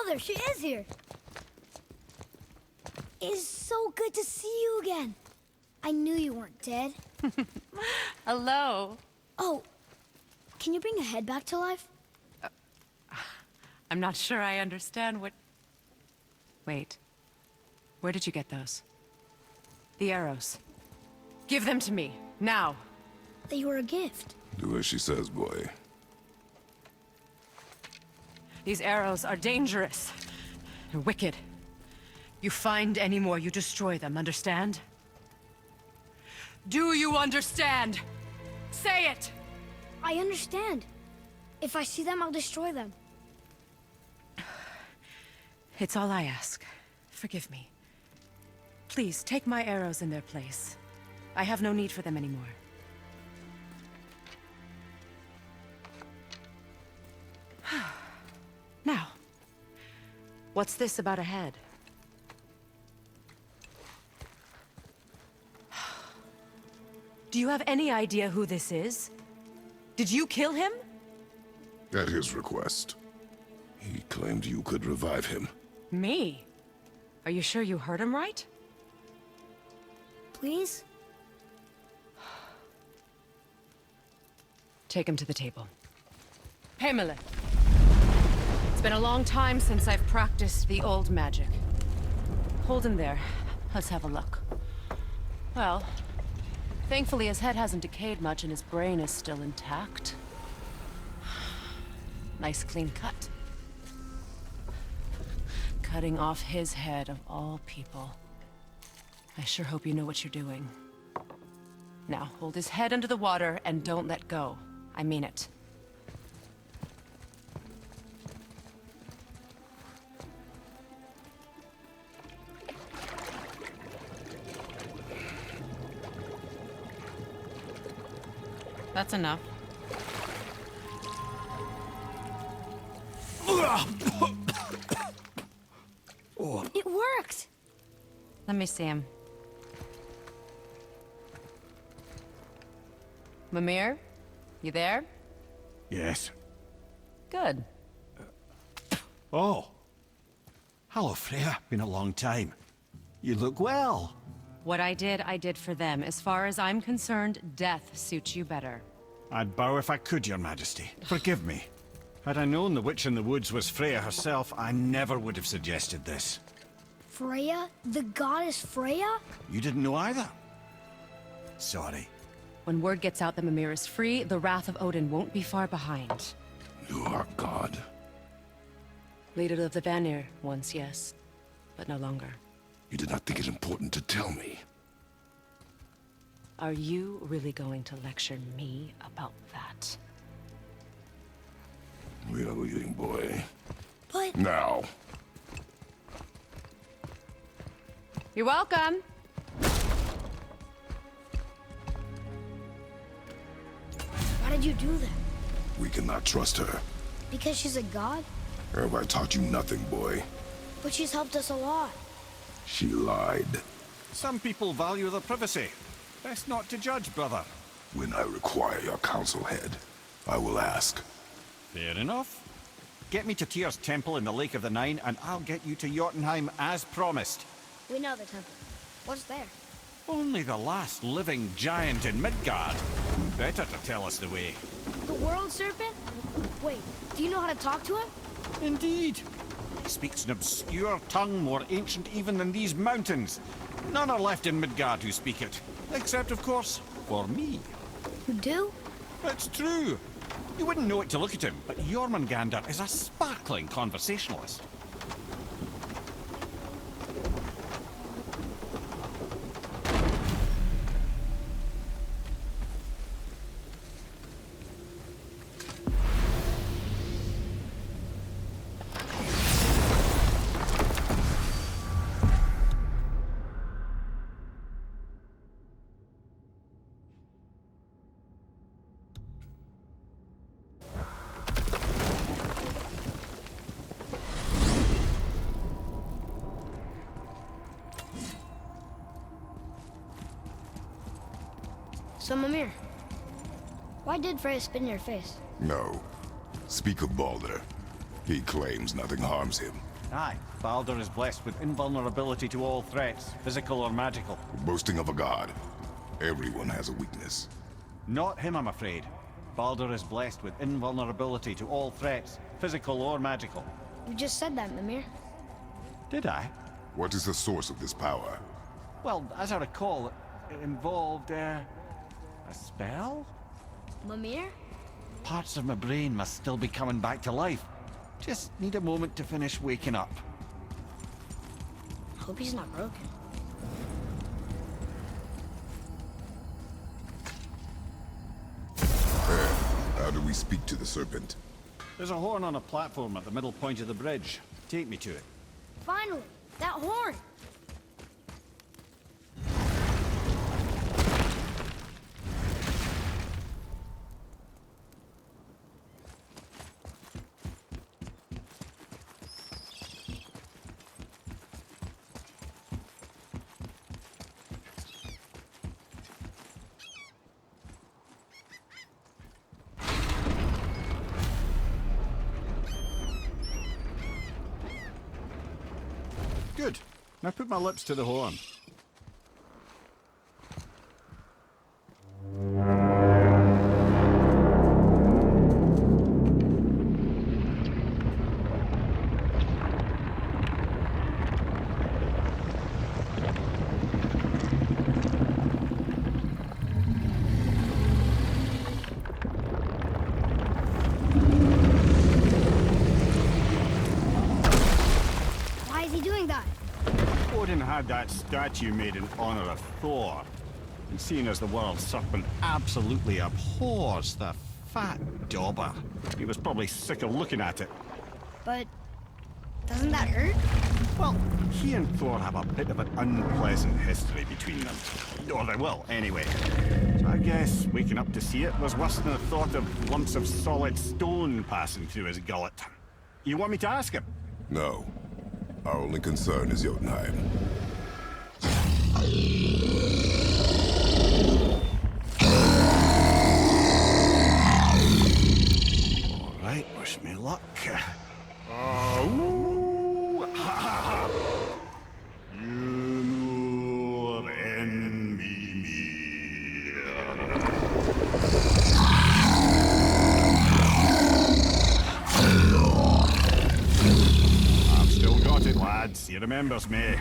there she is here. It's so good to see you again. I knew you weren't dead. Hello. Oh, can you bring a head back to life? I'm not sure I understand what... Wait. Where did you get those? The arrows. Give them to me, now. They were a gift. Do as she says, boy. These arrows are dangerous. They're wicked. You find any more, you destroy them, understand? Do you understand? Say it! I understand. If I see them, I'll destroy them. It's all I ask. Forgive me. Please, take my arrows in their place. I have no need for them anymore. Now, what's this about a head? Do you have any idea who this is? Did you kill him? At his request. He claimed you could revive him. Me? Are you sure you heard him right? Please? Take him to the table. Pamela. It's been a long time since I've practiced the old magic. Hold him there. Let's have a look. Well, thankfully his head hasn't decayed much and his brain is still intact. Nice clean cut. Cutting off his head of all people. I sure hope you know what you're doing. Now, hold his head under the water and don't let go. I mean it. That's enough. It worked! Let me see him. Mimir? You there? Yes. Good. Oh. Hello, Freya. Been a long time. You look well. What I did for them. As far as I'm concerned, death suits you better. I'd bow if I could, Your Majesty. Forgive me. Had I known the witch in the woods was Freya herself, I never would have suggested this. Freya? The goddess Freya? You didn't know either? Sorry. When word gets out that Mimir is free, the wrath of Odin won't be far behind. You are God. Leader of the Vanir, once, yes. But no longer. You did not think it important to tell me. Are you really going to lecture me about that? We are leaving, boy. But... Now. You're welcome. Why did you do that? We cannot trust her. Because she's a god? Have I taught you nothing, boy? But she's helped us a lot. She lied. Some people value their privacy. Best not to judge, brother. When I require your council head, I will ask. Fair enough. Get me to Tyr's temple in the Lake of the Nine, and I'll get you to Jotunheim as promised. We know the temple. What's there? Only the last living giant in Midgard. Better to tell us the way. The world serpent? Wait, do you know how to talk to him? Indeed. He speaks an obscure tongue more ancient even than these mountains. None are left in Midgard who speak it. Except, of course, for me. You do? It's true. You wouldn't know it to look at him, but Jormungandr is a sparkling conversationalist. So, Mimir, why did Freya spit in your face? No. Speak of Baldur. He claims nothing harms him. Aye, Baldur is blessed with invulnerability to all threats, physical or magical. Boasting of a god. Everyone has a weakness. Not him, I'm afraid. Baldur is blessed with invulnerability to all threats, physical or magical. You just said that, Mimir. Did I? What is the source of this power? Well, as I recall, it involved, a spell? Mimir? Parts of my brain must still be coming back to life. Just need a moment to finish waking up. Hope he's not broken. How do we speak to the serpent? There's a horn on a platform at the middle point of the bridge. Take me to it. Finally! That horn! Good. Now put my lips to the horn. Why is he doing that? Odin had that statue made in honor of Thor. And seeing as the world serpent absolutely abhors the fat dauber, he was probably sick of looking at it. But doesn't that hurt? Well, he and Thor have a bit of an unpleasant history between them. Or they will, anyway. So I guess waking up to see it was worse than the thought of lumps of solid stone passing through his gullet. You want me to ask him? No. Our only concern is Jotunheim. All right, wish me luck. Yunur en Mimir. I've still got it, lads. He remembers me.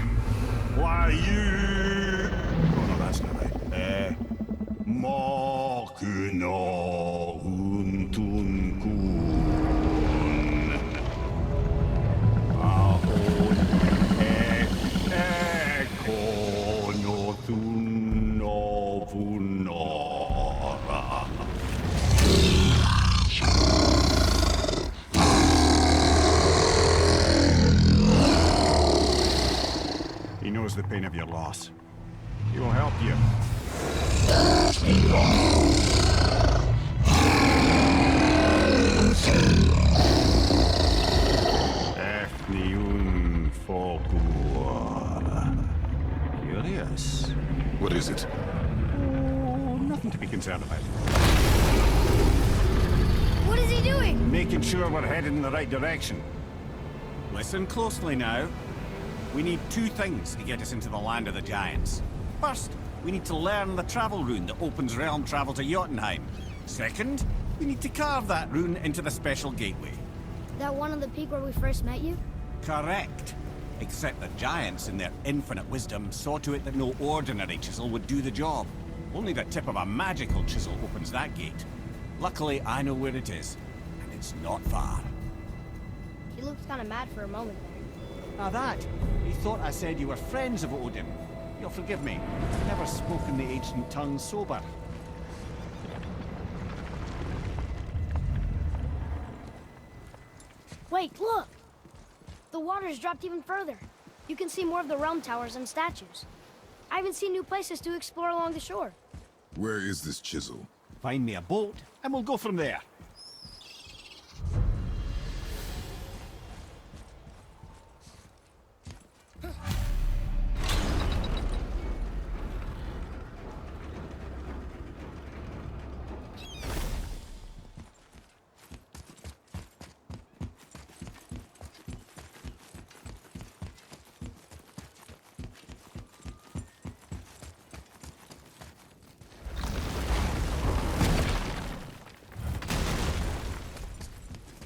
Why you? Oh no, that's not right. Mokuno Huntun Kun. Ahon Ekono Thuno Vunora. He knows the pain of your loss. He will help you. Efniun Fogur. Curious. What is it? Oh, nothing to be concerned about. What is he doing? Making sure we're headed in the right direction. Listen closely now. We need two things to get us into the land of the giants. First, we need to learn the travel rune that opens realm travel to Jotunheim. Second, we need to carve that rune into the special gateway. That one on the peak where we first met you? Correct. Except the giants, in their infinite wisdom, saw to it that no ordinary chisel would do the job. Only the tip of a magical chisel opens that gate. Luckily, I know where it is, and it's not far. He looked kind of mad for a moment there. Now that, he thought I said you were friends of Odin. You'll forgive me. I've never spoken the ancient tongue sober. Wait, look! The water's dropped even further. You can see more of the realm towers and statues. I even see new places to explore along the shore. Where is this chisel? Find me a boat, and we'll go from there.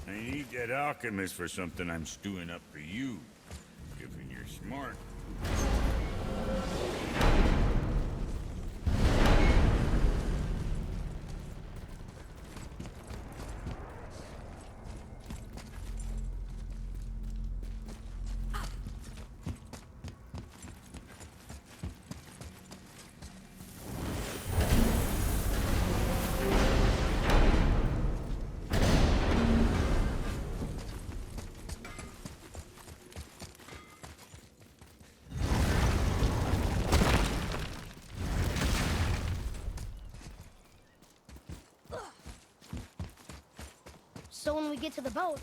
I need that alchemist for something I'm stewing up for you. Given you're smart. So when we get to the boat,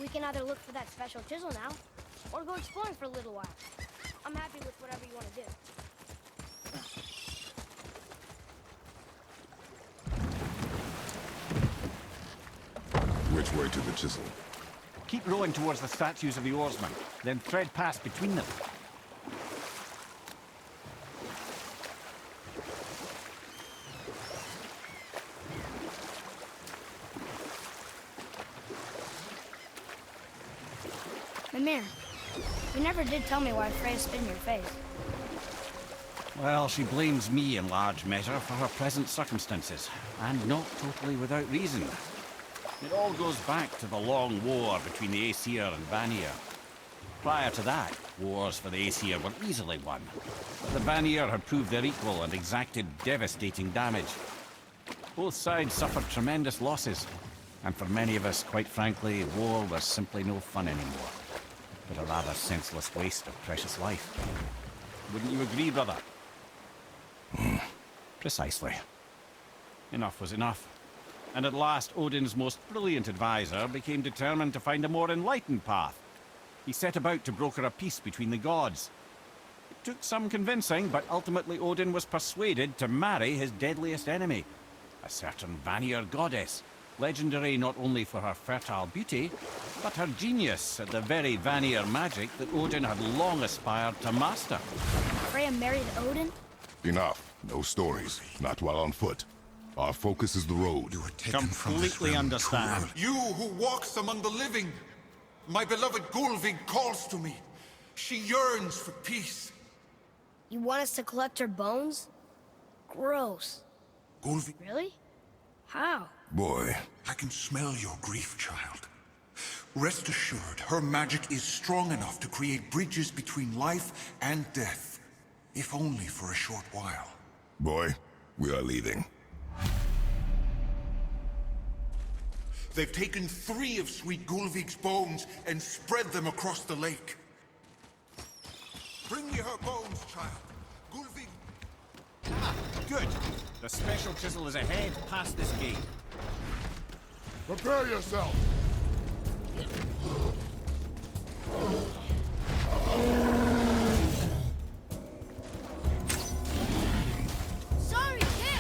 we can either look for that special chisel now, or go exploring for a little while. I'm happy with whatever you want to do. Which way to the chisel? Keep rowing towards the statues of the oarsmen, then thread past between them. Mimir, you never did tell me why Freya spit in your face. Well, she blames me in large measure for her present circumstances, and not totally without reason. It all goes back to the long war between the Aesir and Vanir. Prior to that, wars for the Aesir were easily won, but the Vanir had proved their equal and exacted devastating damage. Both sides suffered tremendous losses, and for many of us, quite frankly, war was simply no fun anymore, but a rather senseless waste of precious life. Wouldn't you agree, brother? Precisely. Enough was enough. And at last, Odin's most brilliant advisor became determined to find a more enlightened path. He set about to broker a peace between the gods. It took some convincing, but ultimately Odin was persuaded to marry his deadliest enemy, a certain Vanir goddess, legendary not only for her fertile beauty, but her genius at the very Vanir magic that Odin had long aspired to master. Freya married Odin? Enough. No stories. Not while on foot. Our focus is the road. You were taken from this Completely realm to understand. world. You who walks among the living. My beloved Gulvig calls to me. She yearns for peace. You want us to collect her bones? Gross. Gulvig, Really? How? Boy, I can smell your grief, child. Rest assured, her magic is strong enough to create bridges between life and death. If only for a short while. boy, we are leaving. They've taken 3 of Sweet Gulvig's bones and spread them across the lake. Bring me her bones, child. Gulvig... Good. The special chisel is ahead, past this gate. Prepare yourself! Sorry, kid!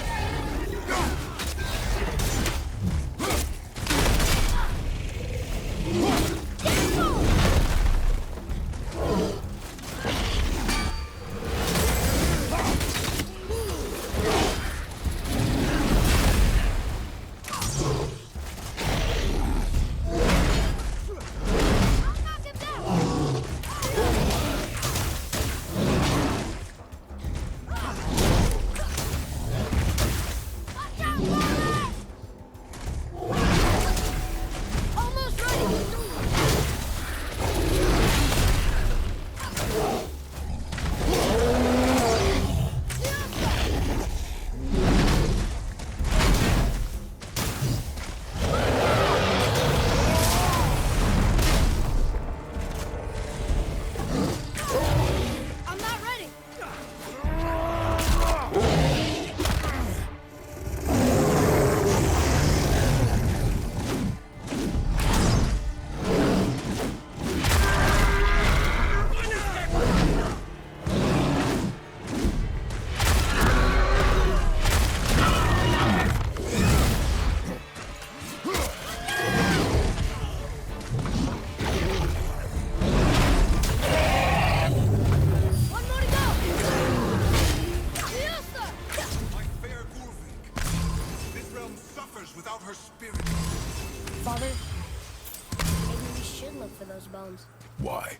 should look for those bones. Why?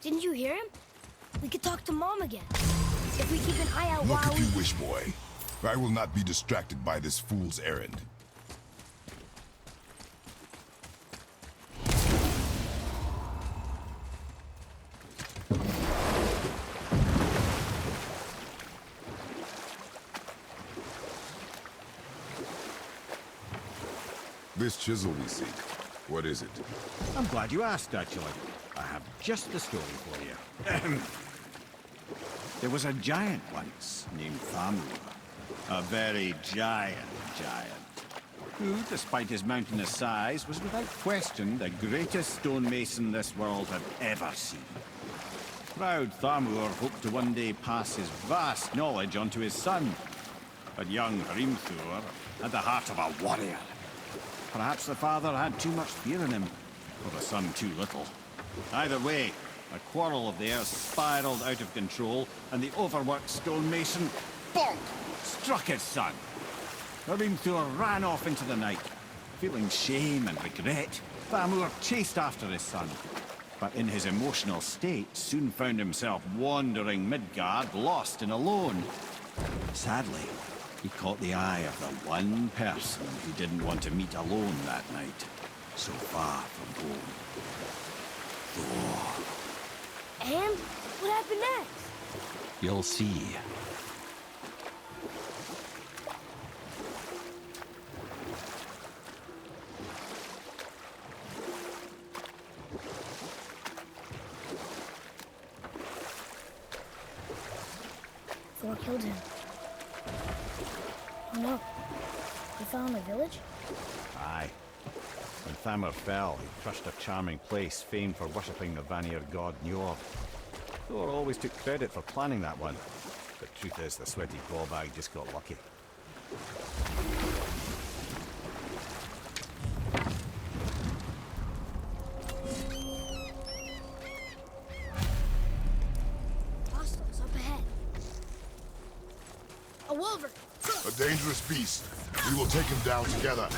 Didn't you hear him? We could talk to Mom again. If we keep an eye out Look while if we... you wish, boy. I will not be distracted by this fool's errand. This chisel we seek, what is it? I'm glad you asked, actually. I have just the story for you. There was a giant once named Thamur. A very giant, who, despite his mountainous size, was without question the greatest stonemason this world had ever seen. Proud Thamur hoped to one day pass his vast knowledge on to his son. But young Hrimthur had the heart of a warrior. Perhaps the father had too much fear in him, or the son too little. Either way, a quarrel of theirs spiraled out of control, and the overworked stonemason, bonk, struck his son. Hrimthur ran off into the night. Feeling shame and regret, Thamur chased after his son. But in his emotional state, soon found himself wandering Midgard, lost and alone. Sadly, he caught the eye of the one person he didn't want to meet alone that night, so far from home. Thor. And? What happened next? You'll see. Thor killed him. Oh no. He fell in the village? Aye. When Thamur fell, he crushed a charming place famed for worshipping the Vanir god Njord. Thor always took credit for planning that one. But truth is, the sweaty ballbag just got lucky. Hostiles up ahead. A wolverine! A dangerous beast. We will take him down together.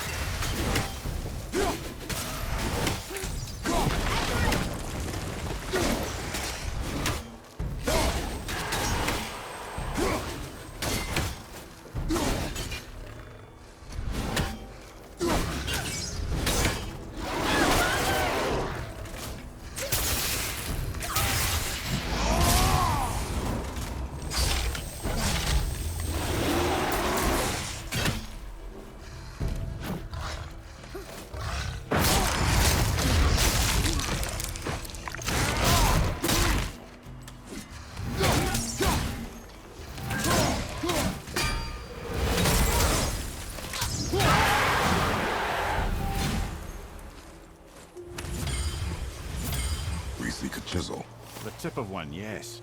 Chisel. The tip of one, yes.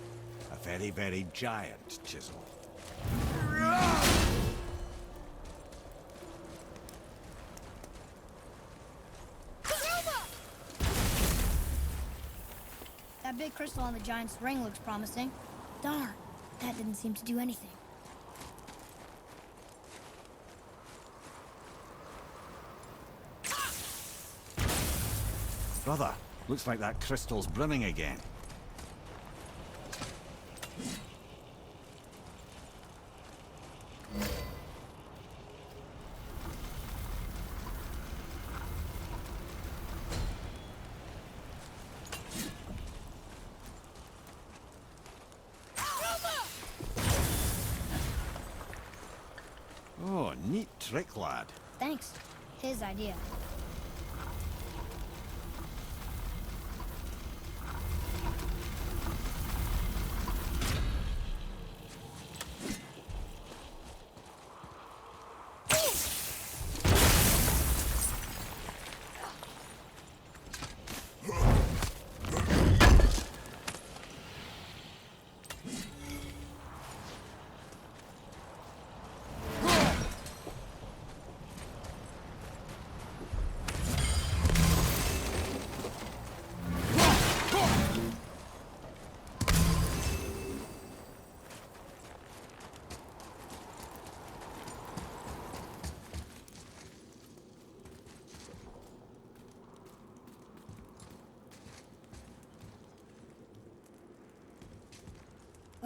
A very, very giant chisel. That big crystal on the giant's ring looks promising. Darn, that didn't seem to do anything. Brother, looks like that crystal's brimming again. Oh, neat trick, lad. Thanks. His idea.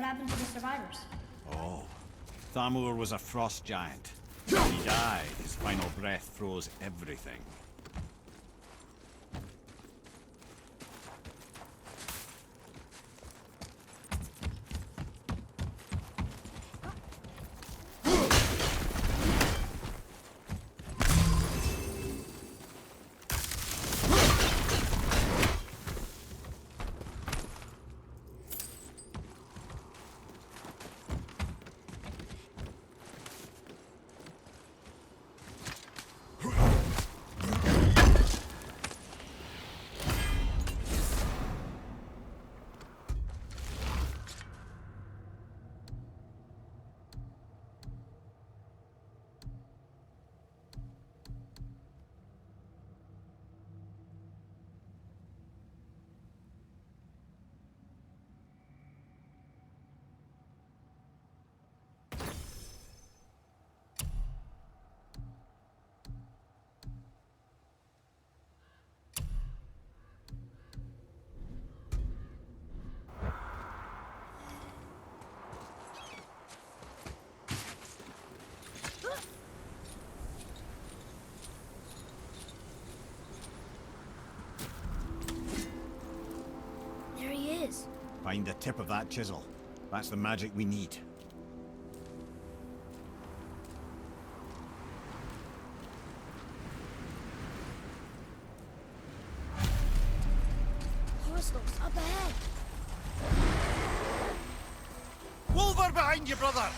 What happened to the survivors? Oh. Thamur was a frost giant. When he died, his final breath froze everything. Find the tip of that chisel. That's the magic we need. Hostiles up ahead. Wolver behind you, brother!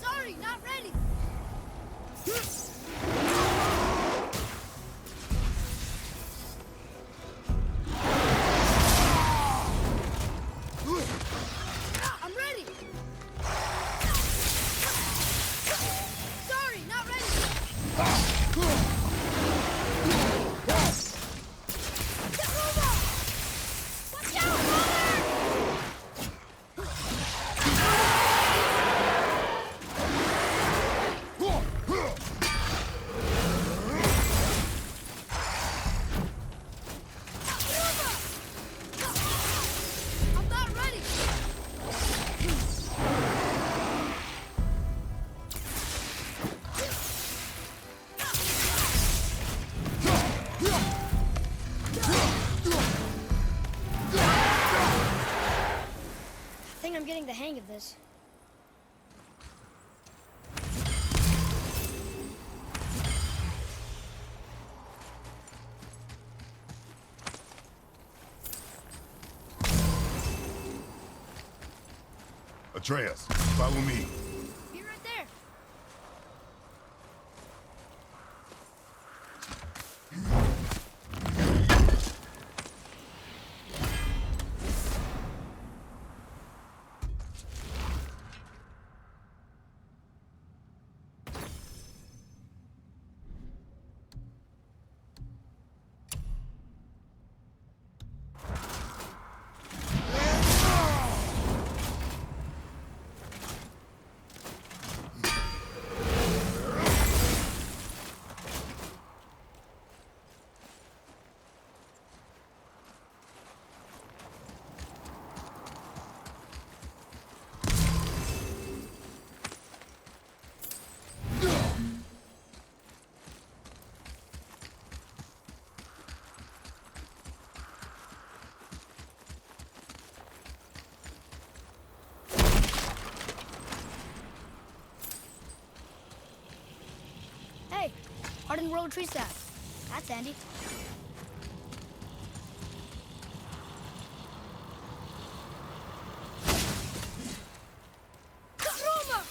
Sorry, not ready. I'm ready. Sorry, not ready. Watch out, I'm not ready. I think I'm getting the hang of this. Atreus, follow me. Be right there. Hey, hardened roller tree staff. That's handy. Roma!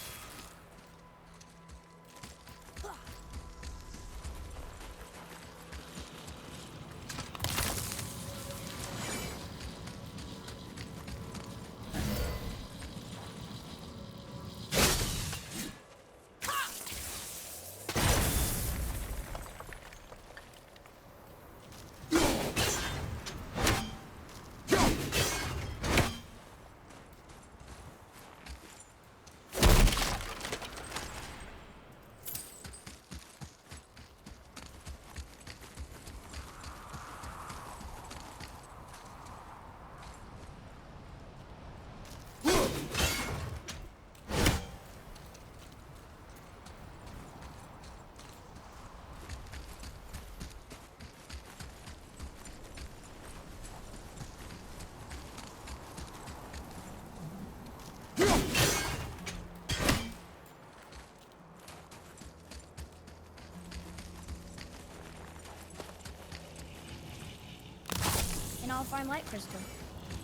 fine light crystal.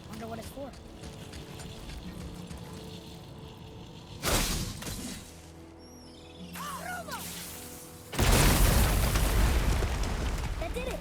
Wonder what it's for. That did it!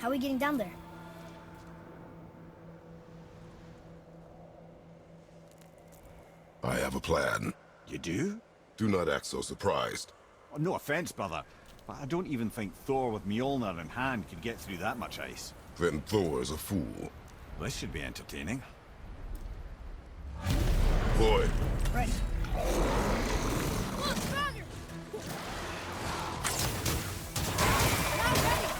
How are we getting down there? I have a plan. You do? Do not act so surprised. Oh, no offense, brother, but I don't even think Thor with Mjolnir in hand could get through that much ice. Then Thor is a fool. This should be entertaining. Boy, Right. Look, father! Not ready!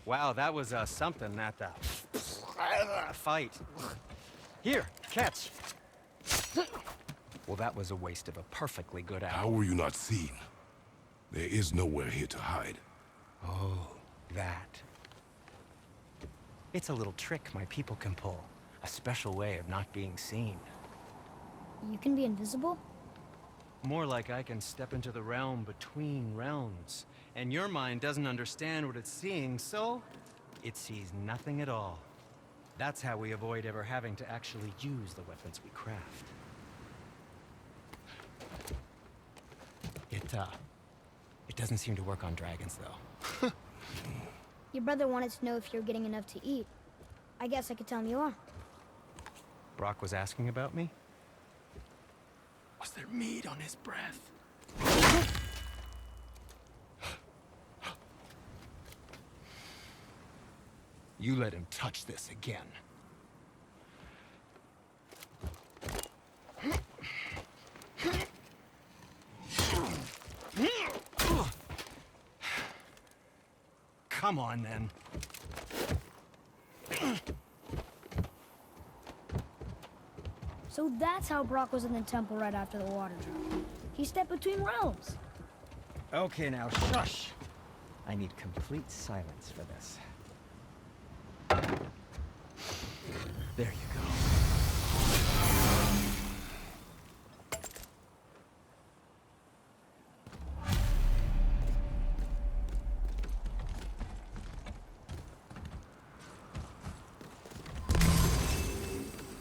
Wow, that was something at the fight. Here, catch. Well, that was a waste of a perfectly good How apple. were you not seen? There is nowhere here to hide. Oh, that. It's a little trick my people can pull. A special way of not being seen. You can be invisible? More like I can step into the realm between realms. And your mind doesn't understand what it's seeing, so it sees nothing at all. That's how we avoid ever having to actually use the weapons we craft. It doesn't seem to work on dragons, though. Your brother wanted to know if you're getting enough to eat. I guess I could tell him you are. Brock was asking about me? Was there meat on his breath? You let him touch this again. Come on, then. So that's how Brock was in the temple right after the water drop. He stepped between realms. Okay, now shush. I need complete silence for this. There you go.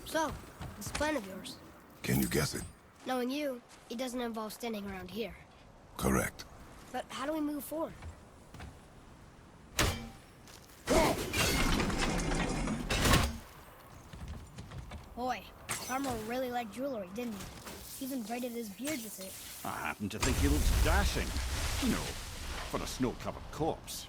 So, this plan of yours. Can you guess it? Knowing you, it doesn't involve standing around here. Correct. But how do we move forward? Boy, Armor really liked jewelry, didn't he? Even braided his beard with it. I happen to think he looks dashing. You know, for a snow-covered corpse.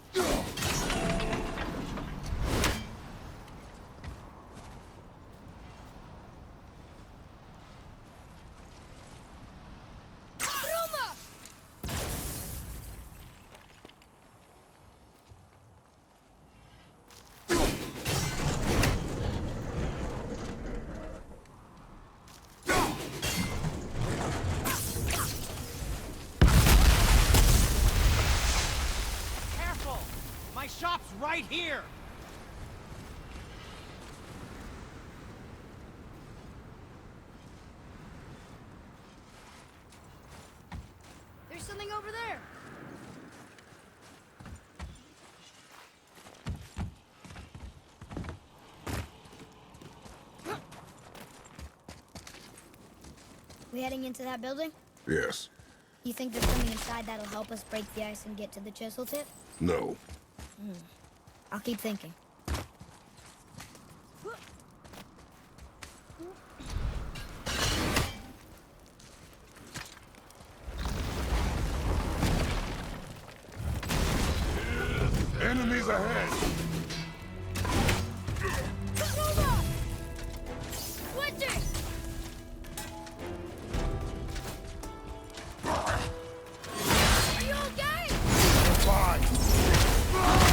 Careful! My shop's right here! There's something over there! We heading into that building? Yes. You think there's something inside that'll help us break the ice and get to the chisel tip? No. I'll keep thinking. Enemies ahead! Switching! Are you okay? Fine! Stop!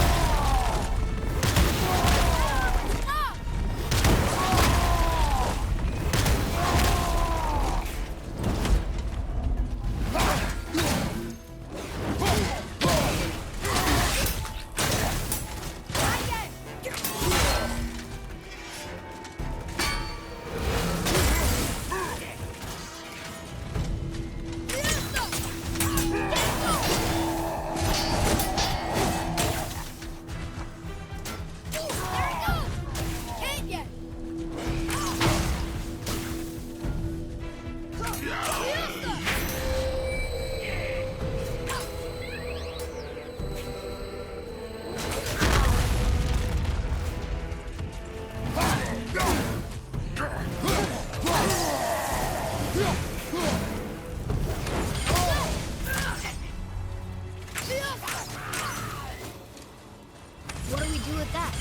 What do we do with that?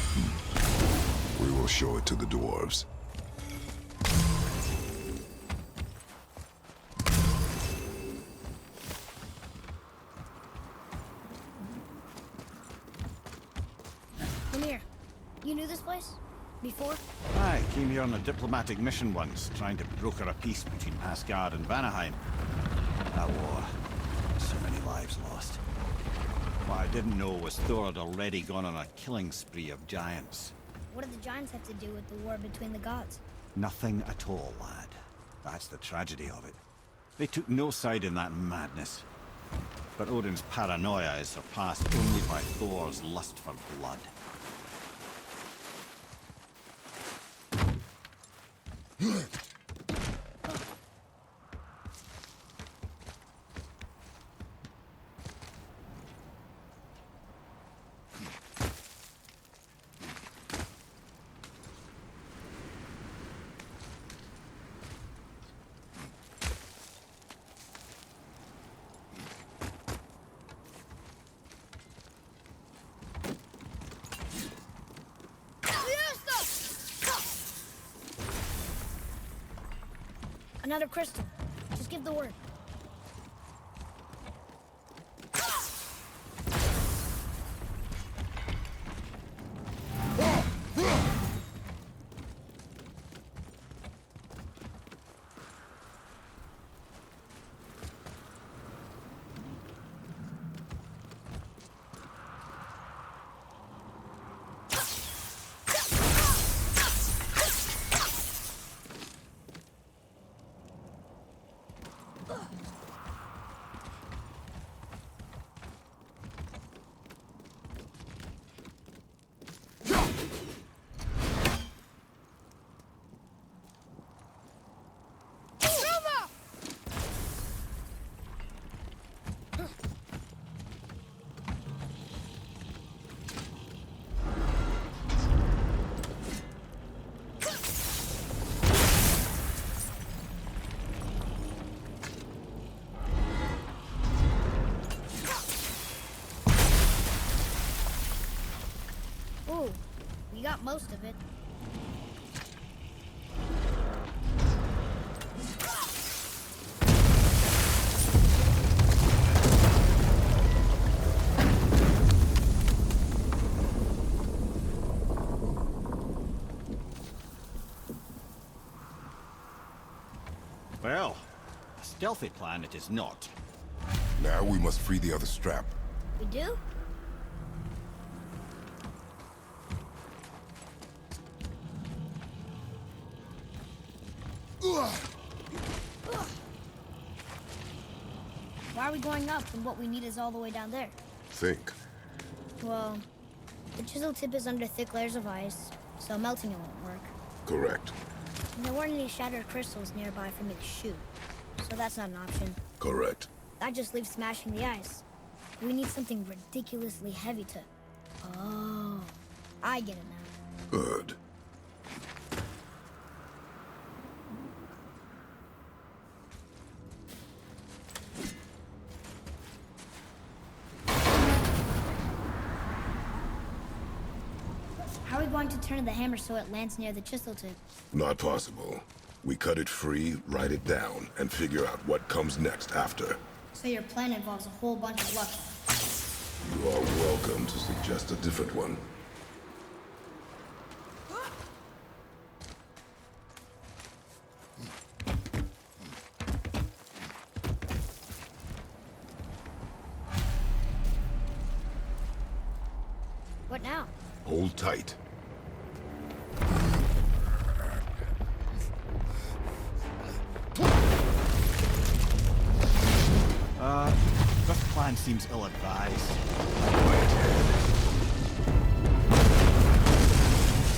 We will show it to the dwarves. knew this place? Before? I came here on a diplomatic mission once, trying to broker a peace between Asgard and Vanaheim. That war. So many lives lost. What I didn't know was Thor had already gone on a killing spree of giants. What do the giants have to do with the war between the gods? Nothing at all, lad. That's the tragedy of it. They took no side in that madness. But Odin's paranoia is surpassed only by Thor's lust for blood. Another crystal. Just give the word. Ooh, we got most of it. Well, a stealthy plan it is not. Now we must free the other strap. We do? Why are we going up when what we need is all the way down there? Think. Well, the chisel tip is under thick layers of ice, so melting it won't work. Correct. And there weren't any shattered crystals nearby for me to shoot, so that's not an option. Correct. That just leaves smashing the ice. We need something ridiculously heavy to... Oh, I get it now. Good. How are we going to turn the hammer so it lands near the chisel tip? Not possible. We cut it free, write it down, and figure out what comes next after. So your plan involves a whole bunch of luck. You are welcome to suggest a different one. What now? Hold tight. This plan seems ill-advised.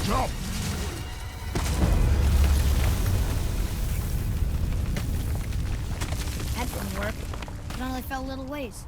Jump! That didn't work. It only fell a little ways.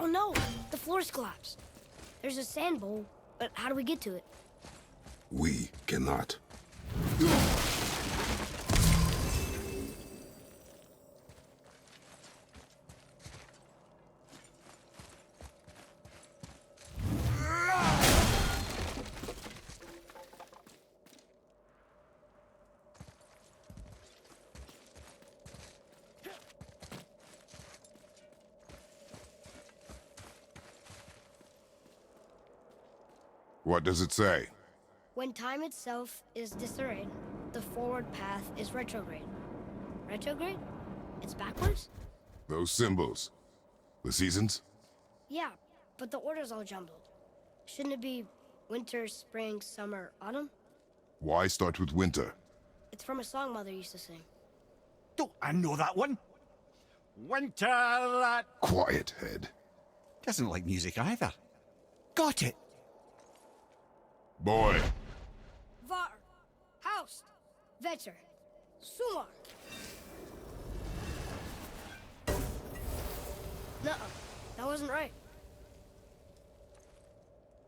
Oh no! The floor's collapsed. There's a sand bowl, but how do we get to it? We cannot. What does it say? When time itself is disarrayed, the forward path is retrograde. Retrograde? It's backwards? Those symbols. The seasons? Yeah, but the order's all jumbled. Shouldn't it be winter, spring, summer, autumn? Why start with winter? It's from a song Mother used to sing. Don't I know that one? Winter that... Quiet, head. Doesn't like music either. Got it. Boy. Var, Haust, Vetter, Sumar. Nuh-uh, that wasn't right.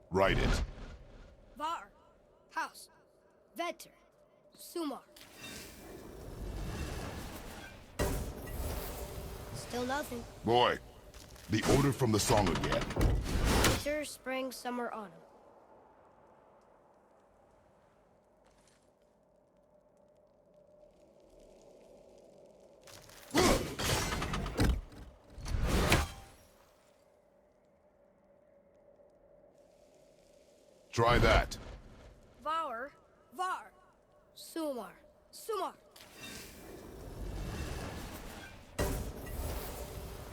Write it. Var, Haust, Vetter, Sumar. Still nothing. Boy. The order from the song again. Winter, spring, summer, autumn. Try that. Var, Var, Sumar, Sumar.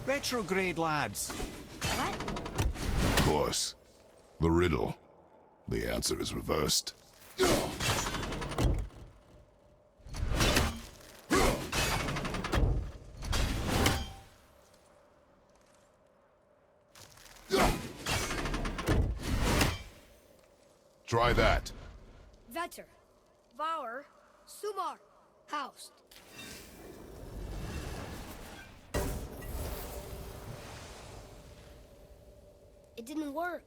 Retrograde, lads. What? Of course. The riddle. The answer is reversed. Try that. Vetter, Var, Sumar, Haust. It didn't work,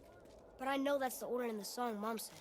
but I know that's the order in the song Mom said.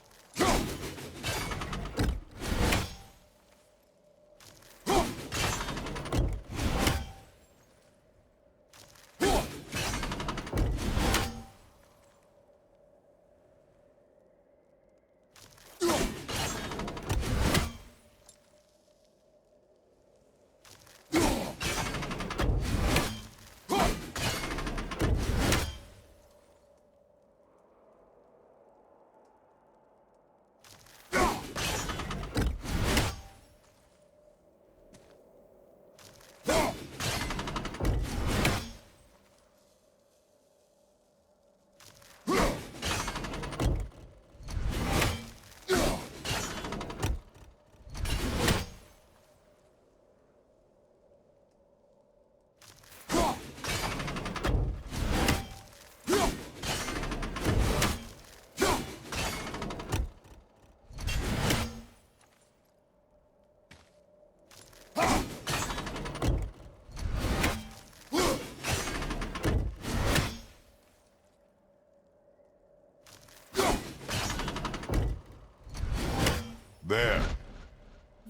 There.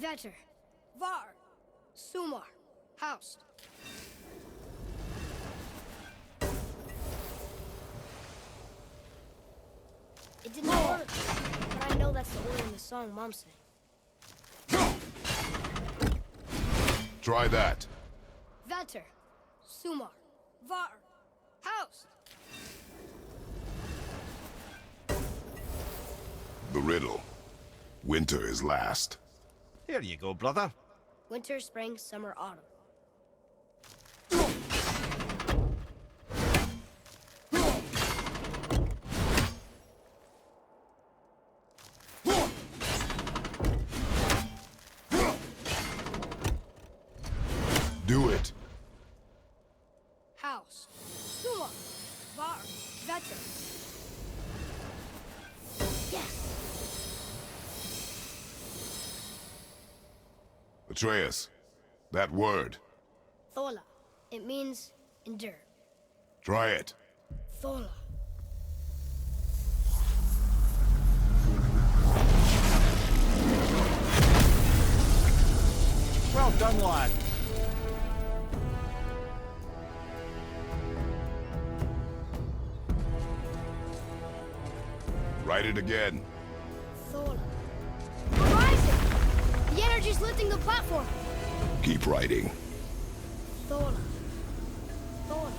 Vetter, Var, Sumar, Haust. It didn't work, but I know that's the order in the song Mom said. Try that. Vetter, Sumar, Var, Haust. The riddle. Winter is last. Here you go, brother. Winter, spring, summer, autumn. Do it. House, Sumar, Var, Vetter. Yes! Atreus, that word. Thola. It means endure. Try it. Thola. Well done, lad. Write it again. Thola. We're rising! The energy's lifting the platform. Keep writing. Thola. Thola.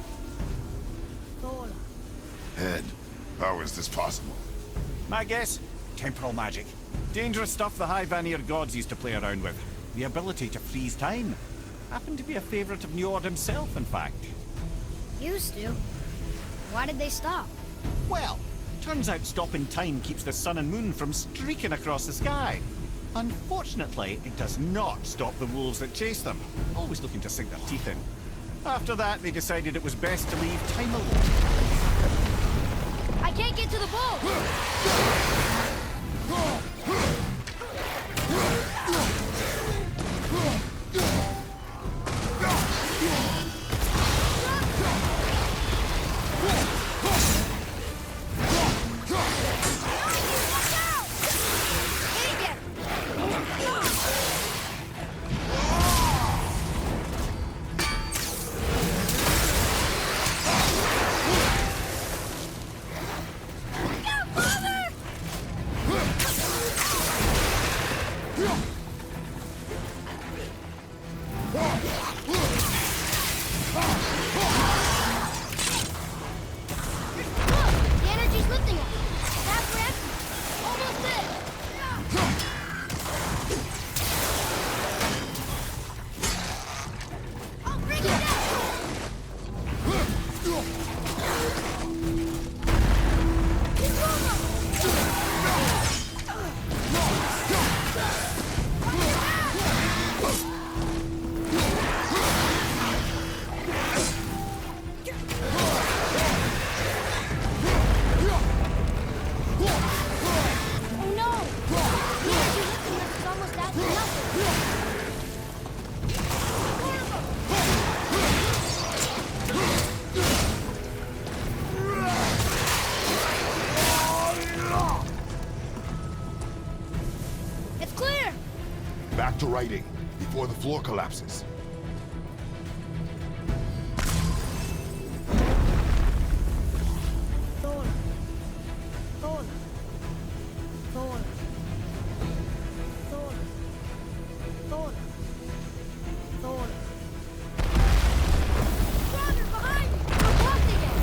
Thola. Head, how is this possible? My guess? Temporal magic. Dangerous stuff the High Vanir gods used to play around with. The ability to freeze time. Happened to be a favorite of Njord himself, in fact. Used to. Why did they stop? Well, turns out stopping time keeps the sun and moon from streaking across the sky. Unfortunately, it does not stop the wolves that chase them, always looking to sink their teeth in. After that, they decided it was best to leave time alone. I can't get to the boat! Back to writing, before the floor collapses. Thola. Thola. Thola. Thola. Thola. Thola. Roger, behind me! I'm blocked again!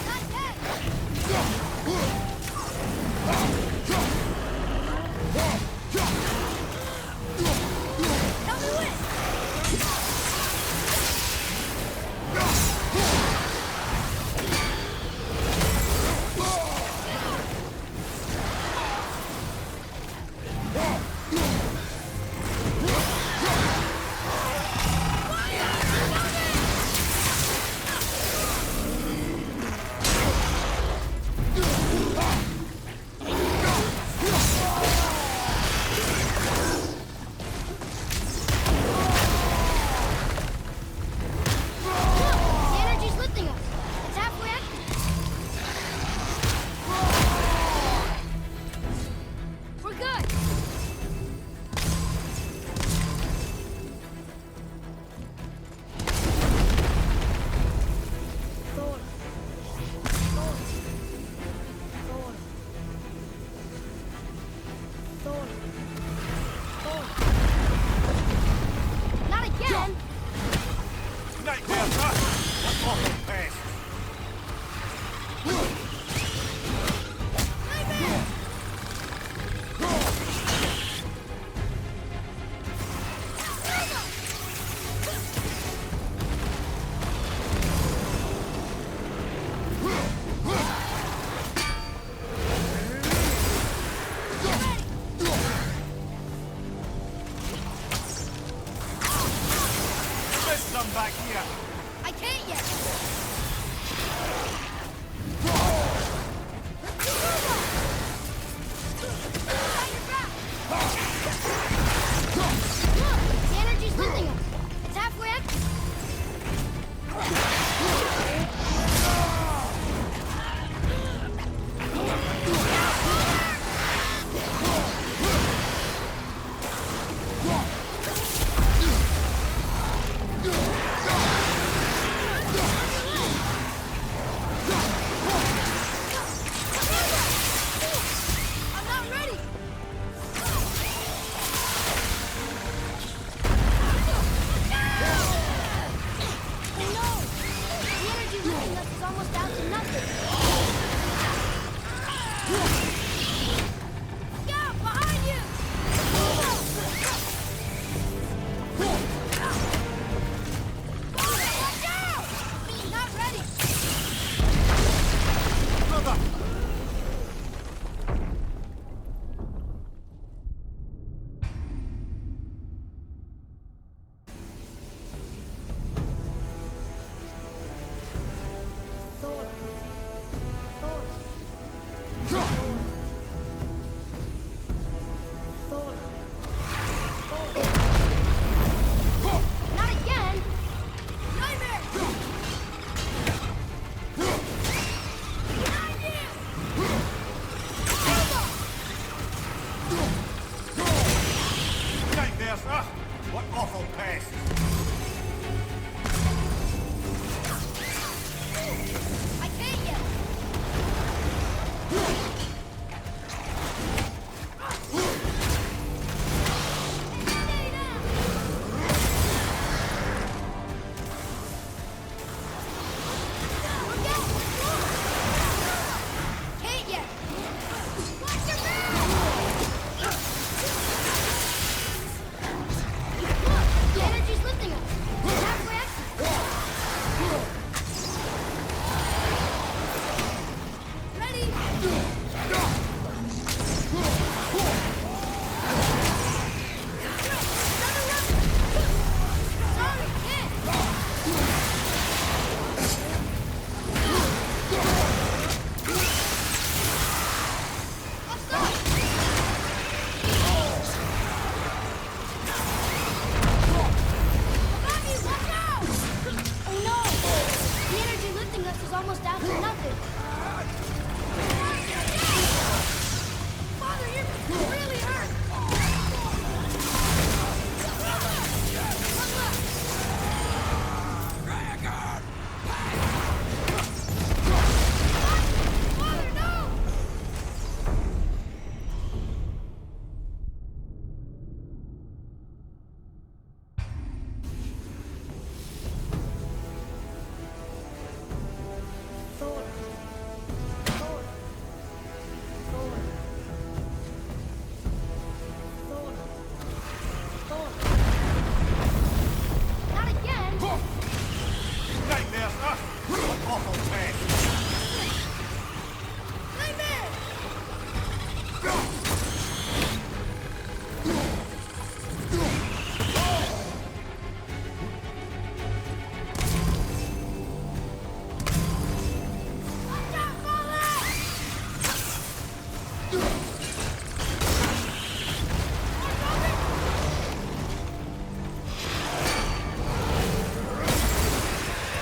Not dead! Help me win! The energy's lifting us. It's halfway active. We're good. Thola. Thola. Thola. Thola. Thola. Not again! Nightmare! What awful pest! There's some back here! I can't yet! Look! The energy's lifting us! It's halfway active! almost down to nothing. Scout, behind you! Watch out! Not ready. Brother! Thor. Thor. Thor. Thor. Not again! Nightmare! Behind you! Nightmares! Ah! What awful pest! I can't yet! Stay down! Look out! Can't yet! Watch your back! Look! The energy's lifting us! We're halfway up. Ready? Sorry, can't. Let's go. Above you, watch out! Oh no! The energy lifting us is almost down to nothing. Father, you're really hurt. One left. Father, no! Thor. Thor. Thor. Thor. Thor. Not again! Nightmares! Ah! What awful pest! Nightmare! Watch out, Father!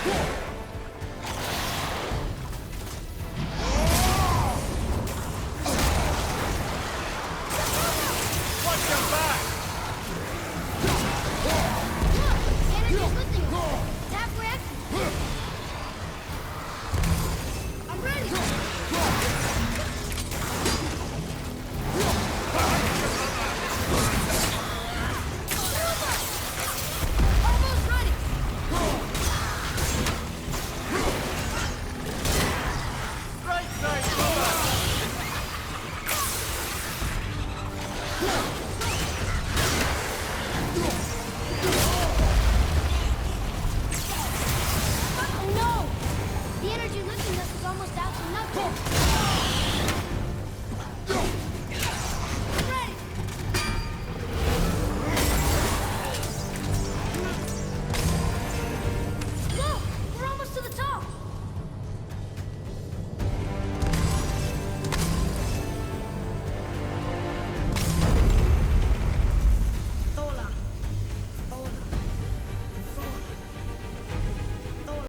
More